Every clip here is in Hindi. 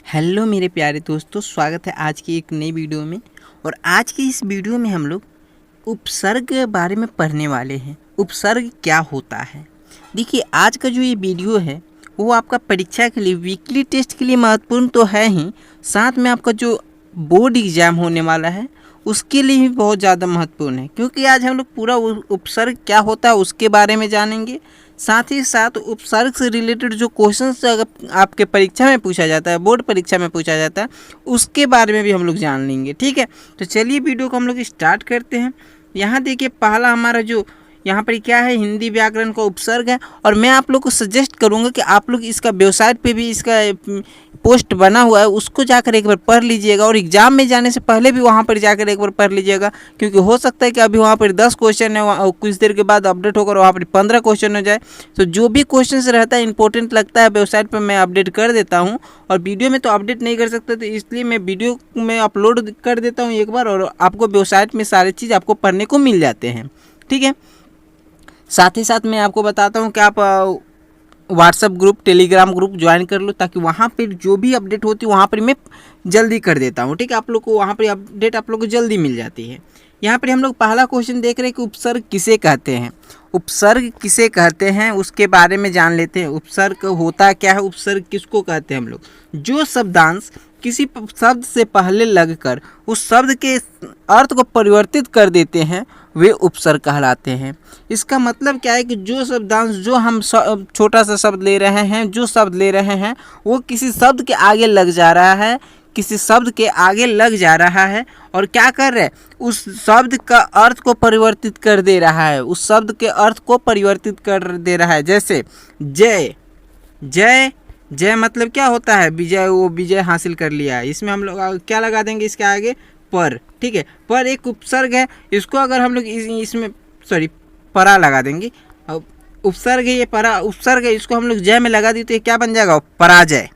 हेलो मेरे प्यारे दोस्तों, स्वागत है आज की एक नई वीडियो में। और आज की इस वीडियो में हम लोग उपसर्ग के बारे में पढ़ने वाले हैं। उपसर्ग क्या होता है? देखिए, आज का जो ये वीडियो है वो आपका परीक्षा के लिए, वीकली टेस्ट के लिए महत्वपूर्ण तो है ही, साथ में आपका जो बोर्ड एग्ज़ाम होने वाला है उसके लिए भी बहुत ज़्यादा महत्वपूर्ण है, क्योंकि आज हम लोग पूरा उपसर्ग क्या होता है उसके बारे में जानेंगे। साथ ही साथ उपसर्ग से रिलेटेड जो क्वेश्चंस अगर आपके परीक्षा में पूछा जाता है, बोर्ड परीक्षा में पूछा जाता है, उसके बारे में भी हम लोग जान लेंगे। ठीक है, तो चलिए वीडियो को हम लोग स्टार्ट करते हैं। यहाँ देखिए, पहला हमारा जो यहाँ पर क्या है, हिंदी व्याकरण का उपसर्ग है। और मैं आप लोग को सजेस्ट करूँगा कि आप लोग इसका वेबसाइट पे भी इसका पोस्ट बना हुआ है, उसको जाकर एक बार पढ़ लीजिएगा। और एग्ज़ाम में जाने से पहले भी वहाँ पर जाकर एक बार पढ़ लीजिएगा, क्योंकि हो सकता है कि अभी वहाँ पर 10 क्वेश्चन है, कुछ देर के बाद अपडेट होकर वहाँ पर 15 क्वेश्चन हो जाए। तो जो भी क्वेश्चन रहता है, इंपॉर्टेंट लगता है, वेबसाइट पर मैं अपडेट कर देता हूँ। और वीडियो में तो अपडेट नहीं कर सकता, तो इसलिए मैं वीडियो में अपलोड कर देता हूँ एक बार, और आपको वेबसाइट में सारी चीज़ आपको पढ़ने को मिल जाते हैं। ठीक है, साथ ही साथ मैं आपको बताता हूँ कि आप WhatsApp group, Telegram group join कर लो, ताकि वहाँ पर जो भी अपडेट होती है वहाँ पर मैं जल्दी कर देता हूँ। ठीक है, आप लोग को वहाँ पर अपडेट आप लोग को जल्दी मिल जाती है। यहाँ पर हम लोग पहला क्वेश्चन देख रहे हैं कि उपसर्ग किसे कहते हैं। उपसर्ग किसे कहते हैं उसके बारे में जान लेते हैं। उपसर्ग होता क्या है, उपसर्ग किसको कहते हैं हम लोग? जो शब्दांश किसी शब्द से पहले लगकर उस शब्द के अर्थ को परिवर्तित कर देते हैं, वे उपसर्ग कहलाते हैं। इसका मतलब क्या है कि जो शब्दांश, जो हम छोटा सा शब्द ले रहे हैं, जो शब्द ले रहे हैं वो किसी शब्द के आगे लग जा रहा है, किसी शब्द के आगे लग जा रहा है, और क्या कर रहा है, उस शब्द का अर्थ को परिवर्तित कर दे रहा है, उस शब्द के अर्थ को परिवर्तित कर दे रहा है। जैसे जय, जय, जय मतलब क्या होता है? विजय, वो विजय हासिल कर लिया है। इसमें हम लोग क्या लगा देंगे इसके आगे? पर। ठीक है, पर एक उपसर्ग है, इसको अगर हम लोग इसमें परा लगा देंगे। अब उपसर्ग है, ये परा उपसर्ग है, इसको हम लोग जय में लगा दी तो ये क्या बन जाएगा? पराजय।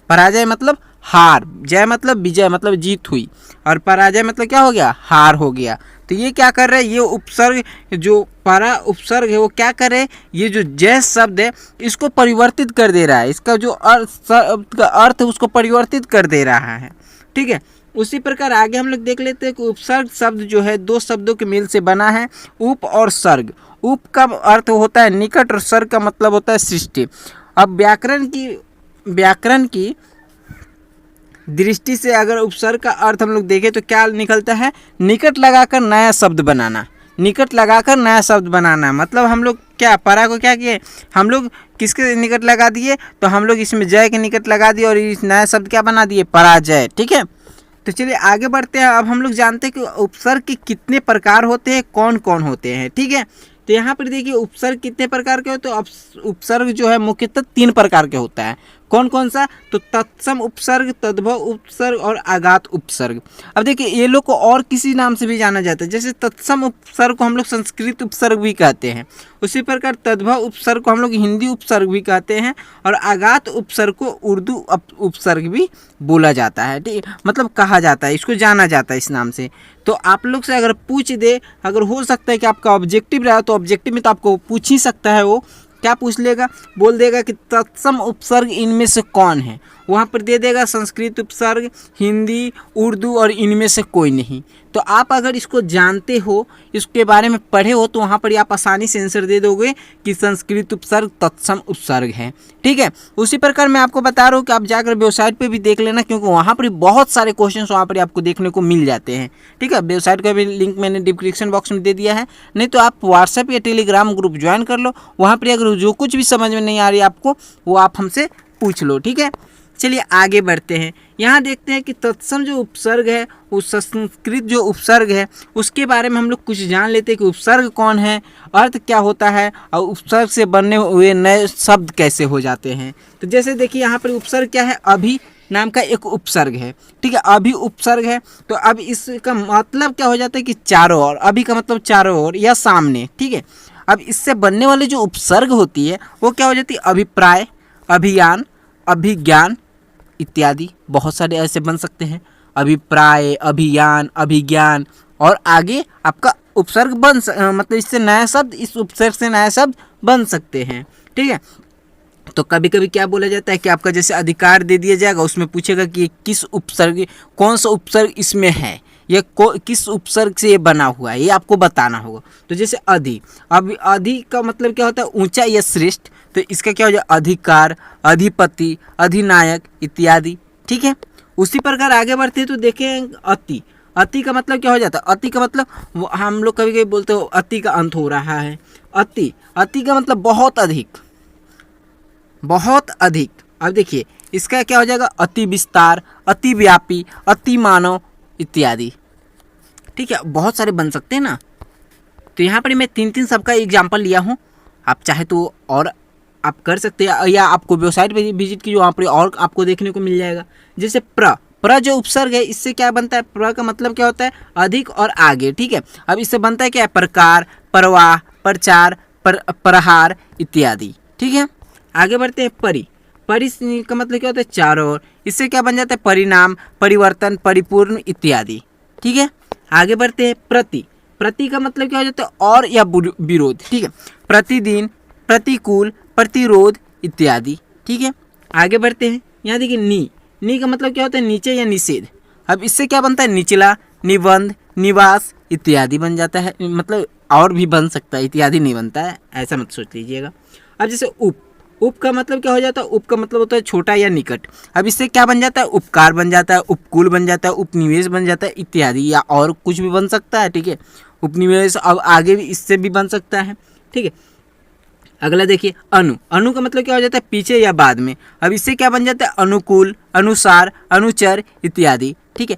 पराजय मतलब हार, जय मतलब विजय, मतलब जीत हुई, और पराजय मतलब क्या हो गया? हार हो गया। तो ये क्या कर रहे हैं, ये उपसर्ग, जो परा उपसर्ग है वो क्या कर रहे हैं, ये जो जय शब्द है इसको परिवर्तित कर दे रहा है, इसका जो अर्थ है उसको परिवर्तित कर दे रहा है। ठीक है, उसी प्रकार आगे हम लोग देख लेते हैं कि उपसर्ग शब्द जो है दो शब्दों के मेल से बना है, उप और सर्ग। उप का अर्थ होता है निकट, और सर्ग का मतलब होता है सृष्टि। अब व्याकरण की दृष्टि से अगर उपसर्ग का अर्थ हम लोग देखें तो क्या निकलता है? निकट लगाकर नया शब्द बनाना। निकट लगाकर नया शब्द बनाना मतलब हम लोग क्या, परा को क्या किए, हम लोग किसके निकट लगा दिए? तो हम लोग इसमें जय के निकट लगा दिए और इस नया शब्द क्या बना दिए? पराजय। ठीक है, तो चलिए आगे बढ़ते हैं। अब हम लोग जानते हैं कि उपसर्ग के कितने प्रकार होते हैं, कौन कौन होते हैं। ठीक है, तो यहाँ पर देखिए उपसर्ग कितने प्रकार के होते हैं। तो उपसर्ग जो है मुख्यतः 3 प्रकार के होता है। कौन कौन सा? तो तत्सम उपसर्ग, तद्भव उपसर्ग और आघात उपसर्ग। अब देखिए, ये लोग को और किसी नाम से भी जाना जाता है। जैसे तत्सम उपसर्ग को हम लोग संस्कृत उपसर्ग भी कहते हैं, उसी प्रकार तद्भव उपसर्ग को हम लोग हिंदी उपसर्ग भी कहते हैं, और आघात उपसर्ग को उर्दू उपसर्ग भी बोला जाता है। ठीक है, मतलब कहा जाता है, इसको जाना जाता है इस नाम से। तो आप लोग से अगर पूछ दे, अगर हो सकता है कि आपका ऑब्जेक्टिव रहा, तो ऑब्जेक्टिव में तो आपको पूछ ही सकता है, वो क्या पूछ लेगा? बोल देगा कि तत्सम उपसर्ग इनमें से कौन है। वहाँ पर दे देगा संस्कृत उपसर्ग, हिंदी, उर्दू, और इनमें से कोई नहीं। तो आप अगर इसको जानते हो, इसके बारे में पढ़े हो, तो वहाँ पर आप आसानी से आंसर दे दोगे कि संस्कृत उपसर्ग तत्सम उपसर्ग है। ठीक है, उसी प्रकार मैं आपको बता रहा हूँ कि आप जाकर वेबसाइट पे भी देख लेना, क्योंकि वहाँ पर बहुत सारे क्वेश्चंस वहाँ पर आपको देखने को मिल जाते हैं। ठीक है, वेबसाइट का भी लिंक मैंने डिस्क्रिप्शन बॉक्स में दे दिया है, नहीं तो आप व्हाट्सएप या टेलीग्राम ग्रुप ज्वाइन कर लो। वहाँ पर अगर जो कुछ भी समझ में नहीं आ रही आपको, वो आप हमसे पूछ लो। ठीक है, चलिए आगे बढ़ते हैं। यहाँ देखते हैं कि तत्सम जो उपसर्ग है, उस संस्कृत जो उपसर्ग है, उसके बारे में हम लोग कुछ जान लेते हैं कि उपसर्ग कौन है, अर्थ क्या होता है, और उपसर्ग से बनने हुए नए शब्द कैसे हो जाते हैं। तो जैसे देखिए, यहाँ पर उपसर्ग क्या है? अभी नाम का एक उपसर्ग है। ठीक है, अभी उपसर्ग है, तो अब इसका मतलब क्या हो जाता है कि चारों ओर। अभी का मतलब चारों ओर या सामने। ठीक है, अब इससे बनने वाली जो उपसर्ग होती है वो क्या हो जाती है? अभिप्राय, अभियान, अभिज्ञान इत्यादि बहुत सारे ऐसे बन सकते हैं। अभिप्राय, अभियान, अभिज्ञान, और आगे आपका उपसर्ग मतलब इससे नया शब्द, इस उपसर्ग से नया शब्द बन सकते हैं। ठीक है, तो कभी कभी क्या बोला जाता है कि आपका जैसे अधिकार दे दिया जाएगा, उसमें पूछेगा कि किस उपसर्ग, कौन सा उपसर्ग इसमें है, ये किस उपसर्ग से ये बना हुआ है, ये आपको बताना होगा। तो जैसे अधि, अब अधि का मतलब क्या होता है, ऊंचा या श्रेष्ठ, तो इसका क्या हो जाए, अधिकार, अधिपति, अधिनायक इत्यादि। ठीक है, उसी प्रकार आगे बढ़ते हैं तो देखें अति। अति का मतलब क्या हो जाता है, अति का मतलब हम लोग कभी कभी बोलते हो अति का अंत हो रहा है। अति, अति का मतलब बहुत अधिक, बहुत अधिक। अब देखिए इसका क्या हो जाएगा, अति विस्तार, अति व्यापी, अति मानव इत्यादि। ठीक है, बहुत सारे बन सकते हैं ना। तो यहाँ पर मैं 3 सबका एग्जाम्पल लिया हूँ, आप चाहे तो और आप कर सकते हैं, या आपको वेबसाइट पे विजिट कीजिए, वहाँ पर और आपको देखने को मिल जाएगा। जैसे प्र जो उपसर्ग है, इससे क्या बनता है, प्र का मतलब क्या होता है, अधिक और आगे। ठीक है, अब इससे बनता है क्या, प्रकार, प्रवाह, प्रचार, प्रहार इत्यादि। ठीक है, आगे बढ़ते हैं परि। परि का मतलब क्या होता है, चारों ओर। इससे क्या बन जाता है, परिणाम, परिवर्तन, परिपूर्ण इत्यादि। ठीक है, आगे बढ़ते हैं प्रति। प्रति का मतलब क्या हो जाता है, और या विरोध। ठीक है, प्रतिदिन, प्रतिकूल, प्रतिरोध इत्यादि। ठीक है, आगे बढ़ते हैं, यहाँ देखिए नी का मतलब क्या होता है, नीचे या निषेध। अब इससे क्या बनता है, निचला, निबंध, निवास इत्यादि बन जाता है। मतलब और भी बन सकता है, इत्यादि नहीं बनता है, ऐसा मत सोच लीजिएगा। अब जैसे उप का मतलब क्या हो जाता है, उप का मतलब होता है छोटा या निकट। अब इससे क्या बन जाता है, उपकार बन जाता है, उपकूल बन जाता है, उपनिवेश बन जाता है इत्यादि, या और कुछ भी बन सकता है। ठीक है, उपनिवेश अब आगे भी इससे भी बन सकता है। ठीक है, अगला देखिए अनु का मतलब क्या हो जाता है, पीछे या बाद में। अब इससे क्या बन जाता है, अनुकूल, अनुसार, अनुचर इत्यादि। ठीक है,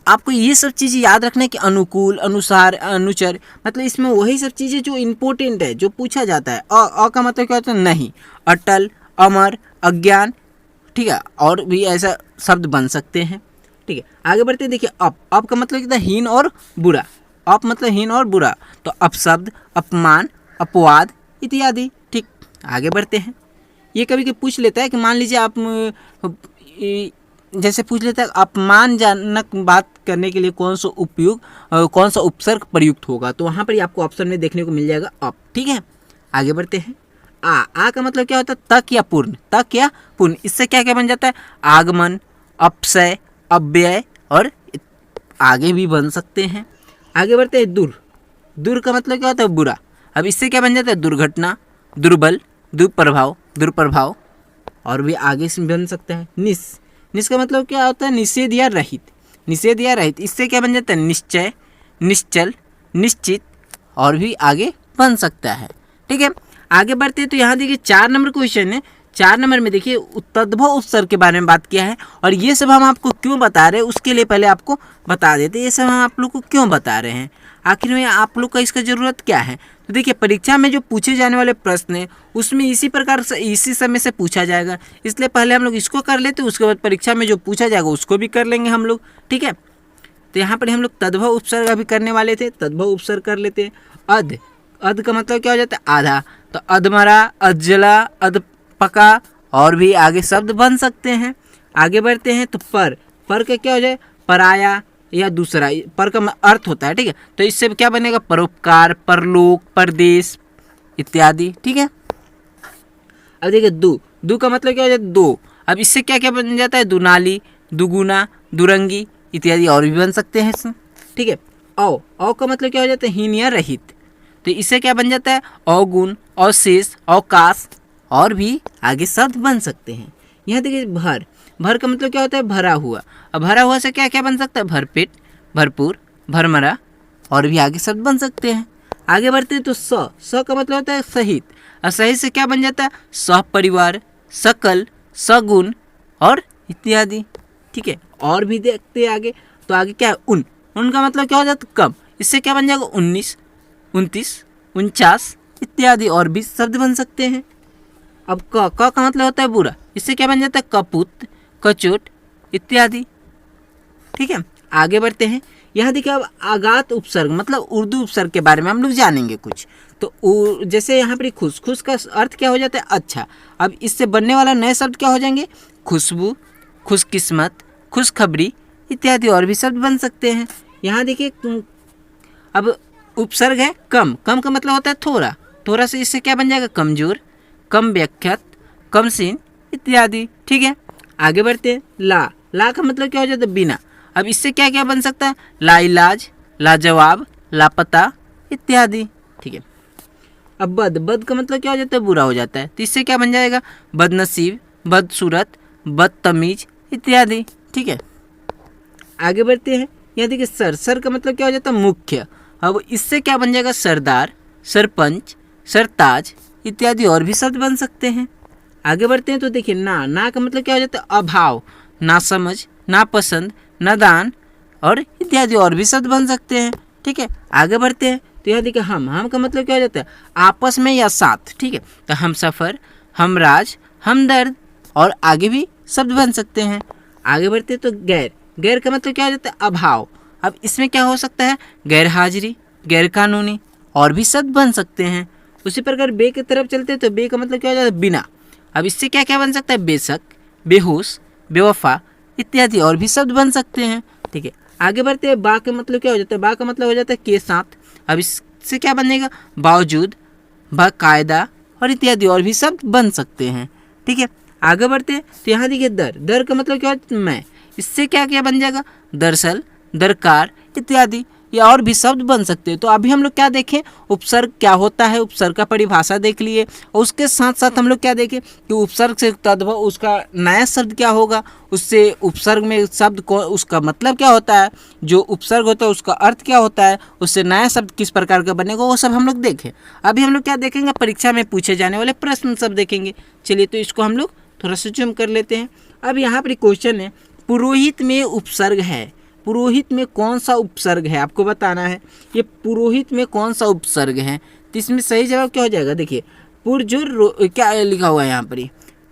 आपको ये सब चीज़ें याद रखना है कि अनुकूल, अनुसार, अनुचर, मतलब इसमें वही सब चीज़ें जो इम्पोर्टेंट है, जो पूछा जाता है। अ का मतलब क्या होता है, नहीं, अटल, अमर, अज्ञान। ठीक है, और भी ऐसा शब्द बन सकते हैं। ठीक है, आगे बढ़ते हैं, देखिए अप का मतलब क्या है, हीन और बुरा। अप मतलब हीन और बुरा, तो अपशब्द, अपमान, अपवाद इत्यादि। ठीक, आगे बढ़ते हैं। ये कभी कभी पूछ लेता है कि मान लीजिए आप जैसे पूछ लेता है अपमानजनक बात करने के लिए कौन सा उपसर्ग प्रयुक्त होगा, तो वहाँ पर ही आपको ऑप्शन में देखने को मिल जाएगा अप। ठीक है, आगे बढ़ते हैं। आ का मतलब क्या होता है, तक या पूर्ण। इससे क्या क्या बन जाता है, आगमन, अपसय, अव्यय और आगे भी बन सकते हैं। आगे बढ़ते हैं दूर का मतलब क्या होता है, बुरा। अब इससे क्या बन जाता है, दुर्घटना, दुर्बल, दुष्प्रभाव और भी आगे से बन सकता है। निस का मतलब क्या होता है, निषेध या रहित। इससे क्या बन जाता है, निश्चय, निश्चल, निश्चित और भी आगे बन सकता है। ठीक है, आगे बढ़ते हैं तो यहाँ देखिए 4 नंबर क्वेश्चन है। 4 नंबर में देखिए तद्भव उपसर्ग के बारे में बात किया है, और ये सब हम आपको क्यों बता रहे हैं, उसके लिए पहले आपको बता देते हैं ये सब हम आप लोग को क्यों बता रहे हैं, आखिर में आप लोग का इसका ज़रूरत क्या है। तो देखिए परीक्षा में जो पूछे जाने वाले प्रश्न हैं उसमें इसी प्रकार से इसी समय से पूछा जाएगा, इसलिए पहले हम लोग इसको कर लेते हैं, उसके बाद परीक्षा में जो पूछा जाएगा उसको भी कर लेंगे हम लोग। ठीक है, तो यहाँ पर हम लोग तद्भव उपसर्ग अभी करने वाले थे, तद्भव उपसर्ग कर लेते हैं। अध का मतलब क्या हो जाता है, आधा, तो अधमरा, अधजला, अधपका और भी आगे शब्द बन सकते हैं। आगे बढ़ते हैं तो पर का क्या हो जाए, पराया या दूसरा, पर का अर्थ होता है। ठीक है, तो इससे क्या बनेगा, परोपकार, परलोक, परदेश इत्यादि। ठीक है, अब देखिए दू का मतलब क्या हो जाता है, दो। अब इससे क्या क्या बन जाता है, दुनाली, दुगुना, दुरंगी इत्यादि और भी बन सकते हैं इसमें। ठीक है, औ का मतलब क्या हो जाता है, हीन या रहित, तो इससे क्या बन जाता है, अवगुण, अवशेष, अवकाश और भी आगे शब्द बन सकते हैं। यहाँ देखिए भर का मतलब क्या होता है, भरा हुआ। अब भरा हुआ से क्या क्या बन सकता है, भरपेट, भरपूर, भरमरा और भी आगे शब्द बन सकते हैं। आगे बढ़ते हैं तो स का मतलब होता है सहित, और सहित से क्या बन जाता है, सहपरिवार, सकल, सगुण और इत्यादि। ठीक है, और भी देखते हैं आगे, तो आगे क्या है, उनका मतलब क्या हो जाता है, कम, इससे क्या बन जाएगा, 19, 29, 49 इत्यादि और भी शब्द बन सकते हैं। अब क का मतलब होता है बुरा, इससे क्या बन जाता है, कपूत, कचोट इत्यादि। ठीक है, आगे बढ़ते हैं। यहाँ देखिए अब आगात उपसर्ग मतलब उर्दू उपसर्ग के बारे में हम लोग जानेंगे कुछ। तो जैसे यहाँ पर खुश का अर्थ क्या हो जाता है, अच्छा। अब इससे बनने वाला नए शब्द क्या हो जाएंगे, खुशबू, खुशकिस्मत, खुशखबरी इत्यादि और भी शब्द बन सकते हैं। यहाँ देखिए अब उपसर्ग है कम का मतलब होता है थोड़ा से इससे क्या बन जाएगा, कमजोर, कम व्याख्यात, कमसिन इत्यादि। ठीक है, आगे बढ़ते हैं। ला का मतलब क्या हो जाता है? बिना। अब इससे क्या क्या बन सकता है? लाइलाज, लाजवाब, लापता इत्यादि। ठीक है, अब बद का मतलब क्या हो जाता है? बुरा हो जाता है। तो इससे क्या बन जाएगा? बदनसीब, बदसूरत, बदतमीज इत्यादि। ठीक है, आगे बढ़ते हैं। यहाँ देखिए सर का मतलब क्या हो जाता है? मुख्य। अब इससे क्या बन जाएगा? सरदार, सरपंच, सरताज इत्यादि और भी शब्द बन सकते हैं। आगे बढ़ते हैं तो देखिए ना का मतलब क्या हो जाता है? अभाव, नासमझ, नापसंद, नादान और इत्यादि और भी शब्द बन सकते हैं। ठीक है, आगे बढ़ते हैं तो यहाँ देखिए हम का मतलब क्या हो जाता है? आपस में या साथ। ठीक है, तो हम सफ़र, हमराज, हमदर्द और आगे भी शब्द बन सकते हैं। आगे बढ़ते हैं तो गैर का मतलब क्या हो जाता है? अभाव। अब इसमें क्या हो सकता है? गैर हाजिरी, गैर कानूनी और भी शब्द बन सकते हैं। उसी प्रकार बे की तरफ चलते हैं तो बे का मतलब क्या हो जाता है? बिना। अब इससे क्या क्या बन सकता है? बेशक, बेहोश, बेवफा इत्यादि और भी शब्द बन सकते हैं। ठीक है, आगे बढ़ते हैं। बा का मतलब क्या हो जाता है? बा का मतलब हो जाता है के साथ। अब इससे क्या बनेगा? बावजूद, बाकायदा और इत्यादि और भी शब्द बन सकते हैं। ठीक है, आगे बढ़ते हैं तो यहाँ देखिए दर का मतलब क्या होता है? मैं। इससे क्या क्या बन जाएगा? दरअसल, दरकार इत्यादि ये और भी शब्द बन सकते हैं। तो अभी हम लोग क्या देखें? उपसर्ग क्या होता है, उपसर्ग का परिभाषा देख लिए और उसके साथ साथ हम लोग क्या देखें कि उपसर्ग से तद्भव उसका नया शब्द क्या होगा, उससे उपसर्ग में शब्द को उसका मतलब क्या होता है, जो उपसर्ग होता है उसका अर्थ क्या होता है, उससे नया शब्द किस प्रकार का बनेगा, वो सब हम लोग देखें। अभी हम लोग क्या देखेंगे? परीक्षा में पूछे जाने वाले प्रश्न सब देखेंगे। चलिए तो इसको हम लोग थोड़ा सा जूम कर लेते हैं। अब यहाँ पर क्वेश्चन है, पुरोहित में उपसर्ग है। पुरोहित में कौन सा उपसर्ग है आपको बताना है। ये पुरोहित में कौन सा उपसर्ग है? तो इसमें सही जवाब क्या हो जाएगा? देखिए पुरजुर, क्या लिखा हुआ है यहाँ पर?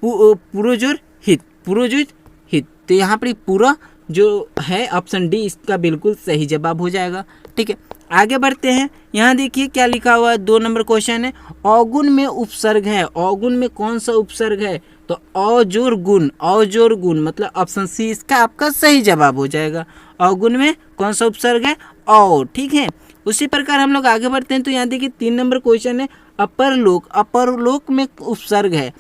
पुरोजुर हित, पुरोजुर हित। तो यहाँ पर पूरा जो है ऑप्शन डी इसका बिल्कुल सही जवाब हो जाएगा। ठीक है, आगे बढ़ते हैं। यहाँ देखिए क्या लिखा हुआ है, 2 नंबर क्वेश्चन है। अवगुण में उपसर्ग है। अवगुण में कौन सा उपसर्ग है? तो अजोर गुण, अजोर गुण मतलब ऑप्शन सी इसका आपका सही जवाब हो जाएगा। अवगुण में कौन सा उपसर्ग है? औ। ठीक है, उसी प्रकार हम लोग आगे बढ़ते हैं तो यहाँ देखिए 3 नंबर क्वेश्चन है। अपर लोक, अपर लोक में उपसर्ग है।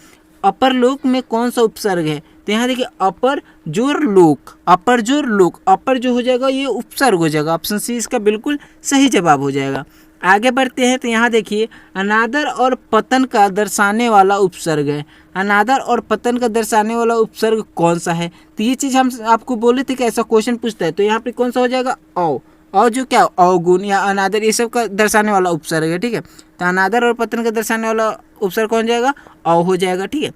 अपर लोक में कौन सा उपसर्ग है? तो यहाँ देखिए अपर जोर लोक, अपर जोर लोक, अपर जो हो जाएगा ये उपसर्ग हो जाएगा। ऑप्शन सी इसका बिल्कुल सही जवाब हो जाएगा। आगे बढ़ते हैं तो यहाँ देखिए अनादर और पतन का दर्शाने वाला उपसर्ग है। अनादर और पतन का दर्शाने वाला उपसर्ग कौन सा है? तो ये चीज़ हम आपको बोले थे कि ऐसा क्वेश्चन पूछता है। तो यहाँ पे कौन सा हो जाएगा? औ जो क्या अवगुण या अनादर ये सब का दर्शाने वाला उपसर्ग है। ठीक है, तो अनादर और पतन का दर्शाने वाला उपसर्ग कौन जाएगा? औ हो जाएगा। ठीक है,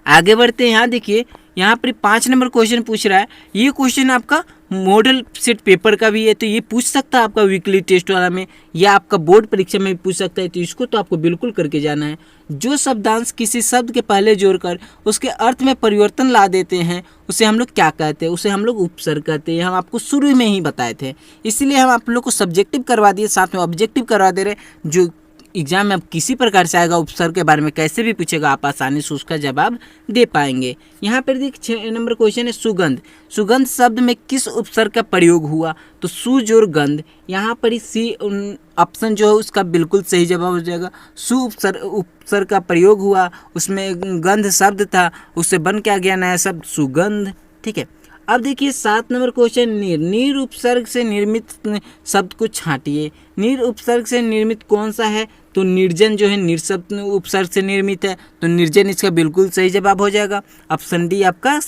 आगे बढ़ते हैं। यहाँ देखिए यहाँ पर 5 नंबर क्वेश्चन पूछ रहा है। ये क्वेश्चन आपका मॉडल सेट पेपर का भी है, तो ये पूछ सकता है आपका वीकली टेस्ट वाला में या आपका बोर्ड परीक्षा में भी पूछ सकता है। तो इसको तो आपको बिल्कुल करके जाना है। जो शब्दांश किसी शब्द के पहले जोड़कर उसके अर्थ में परिवर्तन ला देते हैं उसे हम लोग क्या कहते हैं? उसे हम लोग उपसर्ग कहते हैं। हम आपको शुरू में ही बताए थे, इसीलिए हम आप लोग को सब्जेक्टिव करवा दिए, साथ में ऑब्जेक्टिव करवा दे रहे। जो एग्जाम में अब किसी प्रकार से आएगा उपसर्ग के बारे में कैसे भी पूछेगा आप आसानी से उसका जवाब दे पाएंगे। यहाँ पर देख 6 नंबर क्वेश्चन है सुगंध। सुगंध शब्द में किस उपसर्ग का प्रयोग हुआ? तो सु जोर गंध। यहाँ पर सी ऑप्शन जो है उसका बिल्कुल सही जवाब हो जाएगा। सु उपसर्ग का प्रयोग हुआ, उसमें गंध शब्द था, उससे बन क्या गया नया शब्द सुगंध। ठीक है, अब देखिए 7 नंबर क्वेश्चन नीर उपसर्ग से निर्मित शब्द को छांटिए। नीर उपसर्ग से निर्मित कौन सा है? तो निर्जन जो है नीर शब्द उपसर्ग से निर्मित है, तो निर्जन इसका बिल्कुल सही जवाब हो जाएगा। ऑप्शन डी आपका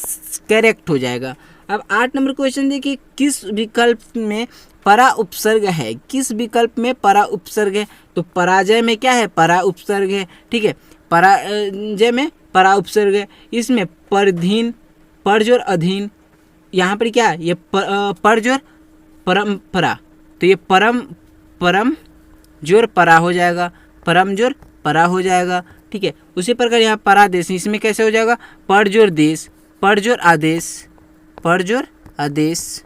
करेक्ट हो जाएगा। अब 8 नंबर क्वेश्चन देखिए किस विकल्प में परा उपसर्ग है? किस विकल्प में परा उपसर्ग है? तो पराजय में क्या है? परा उपसर्ग है। ठीक है, पराजय में परा उपसर्ग है। इसमें परधीन, परजोर अधीन, यहाँ पर क्या ये परजोर परम्परा, तो ये परम जोर परा हो जाएगा, परम जोर परा हो जाएगा। ठीक है, उसी प्रकार यहाँ परादेश, इसमें कैसे हो जाएगा? परजोर देश, परजोर आदेश, परजोर आदेश,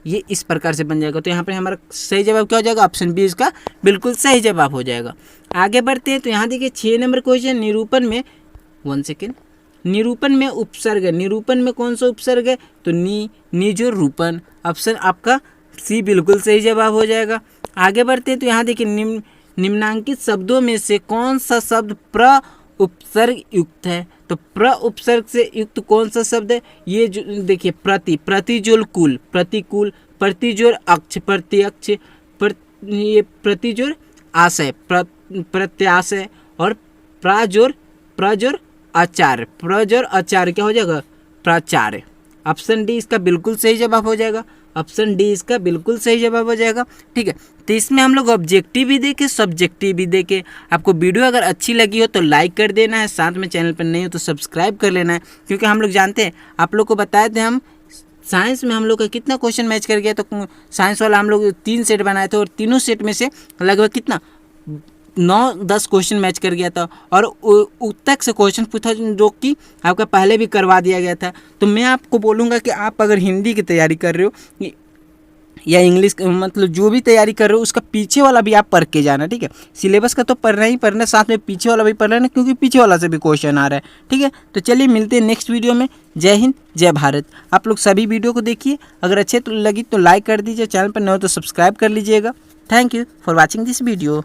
ये इस प्रकार से बन जाएगा। तो यहाँ पर हमारा सही जवाब क्या हो जाएगा? ऑप्शन बी इसका बिल्कुल सही जवाब हो जाएगा। आगे बढ़ते हैं तो यहाँ देखिए 6 नंबर क्वेश्चन निरूपण में 1 सेकेंड, निरूपण में उपसर्ग है। निरूपण में कौन सा उपसर्ग है? तो निजोर रूपण। ऑप्शन आपका सी बिल्कुल सही जवाब हो जाएगा। आगे बढ़ते हैं तो यहाँ देखिए निम्नांकित शब्दों में से कौन सा शब्द प्र उपसर्ग युक्त है। तो प्र उपसर्ग से युक्त कौन सा शब्द है? ये जो देखिए प्रतिजोड़ कुल, प्रतिकूल, प्रतिजोड़ अक्ष, प्रत्यक्ष, ये प्रतिजोड़ आशय, प्रत्याशय, और प्रजोड़ आचार्य, क्या हो जाएगा? प्राचार्य। ऑप्शन डी इसका बिल्कुल सही जवाब हो जाएगा। ऑप्शन डी इसका बिल्कुल सही जवाब हो जाएगा। ठीक है, तो इसमें हम लोग ऑब्जेक्टिव भी देखे, सब्जेक्टिव भी देखे। आपको वीडियो अगर अच्छी लगी हो तो लाइक कर देना है, साथ में चैनल पर नहीं हो तो सब्सक्राइब कर लेना है, क्योंकि हम लोग जानते हैं, आप लोग को बताए थे हम साइंस में हम लोग का कितना क्वेश्चन मैच कर गया। तो साइंस वाला हम लोग 3 सेट बनाए थे और तीनों सेट में से लगभग कितना 9-10 क्वेश्चन मैच कर गया था, और उत्तक से क्वेश्चन पूछा जो कि आपका पहले भी करवा दिया गया था। तो मैं आपको बोलूँगा कि आप अगर हिंदी की तैयारी कर रहे हो या इंग्लिश, मतलब जो भी तैयारी कर रहे हो, उसका पीछे वाला भी आप पढ़ के जाना। ठीक है, सिलेबस का तो पढ़ना ही पढ़ना, साथ में पीछे वाला भी पढ़ लेना, क्योंकि पीछे वाला से भी क्वेश्चन आ रहा है। ठीक है, तो चलिए मिलते हैं नेक्स्ट वीडियो में। जय हिंद, जय भारत। आप लोग सभी वीडियो को देखिए, अगर अच्छे तो लगी तो लाइक कर दीजिए, चैनल पर न हो तो सब्सक्राइब कर लीजिएगा। Thank you for watching this video.